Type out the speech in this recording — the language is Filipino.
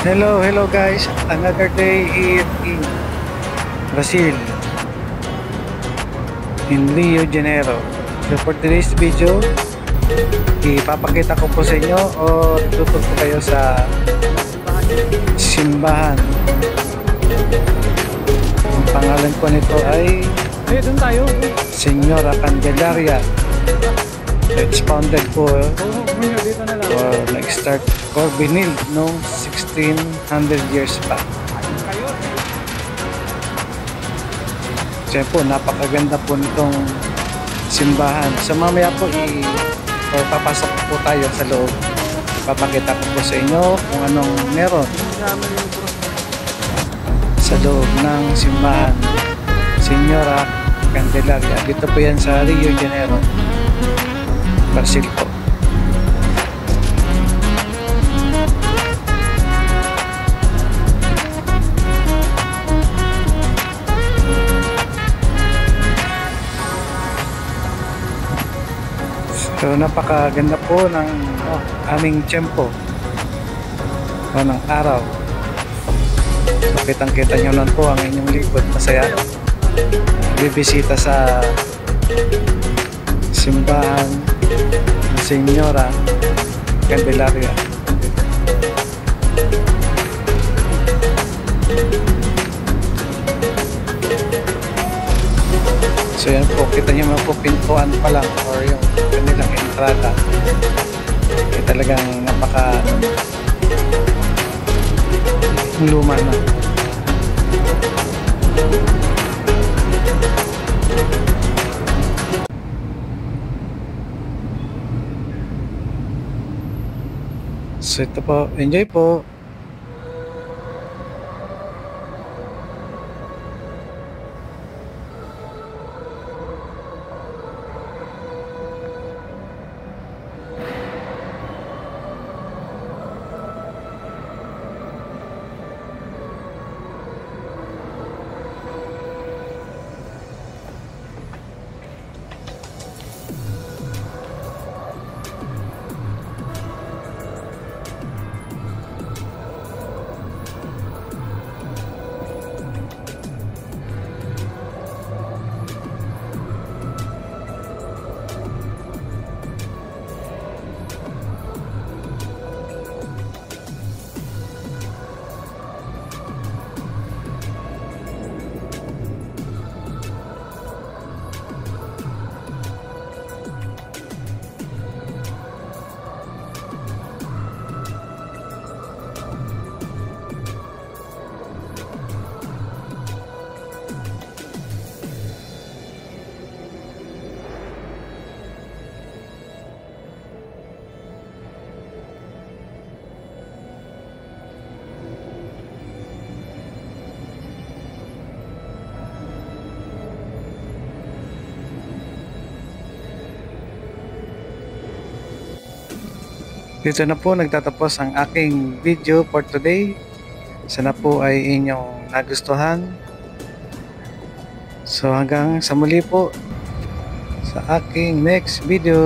Hello guys. Another day here in Brazil, in Rio de Janeiro. So for today's video, ipapakita ko po sa inyo o tuturo ko kayo sa simbahan. Ang pangalan ko nito ay Doon tayo. Señora Candelaria. It's founded po Dito na lang. or nag-start or binil noong 1600 years pa. Kaya po, napakaganda po nitong simbahan. So mamaya po, or papasok po tayo sa loob. Papakita ko po sa inyo kung anong meron sa loob ng simbahan. Señora Candelaria. Dito po yan sa Rio de Janeiro, Brazil po. So napakaganda po ng aming tiyempo o ng araw. So kitang-kita nyo lang po ang inyong likod. Masaya. Bibisita sa simbahan ng Señora Candelaria. So yan po, kita nyo mga po pintuan pa lang or yung kanilang entrada ay talagang napaka luma na. So ito po, enjoy po. Dito na po nagtatapos ang aking video for today. Sana po ay inyong nagustuhan. So hanggang sa muli po sa aking next video.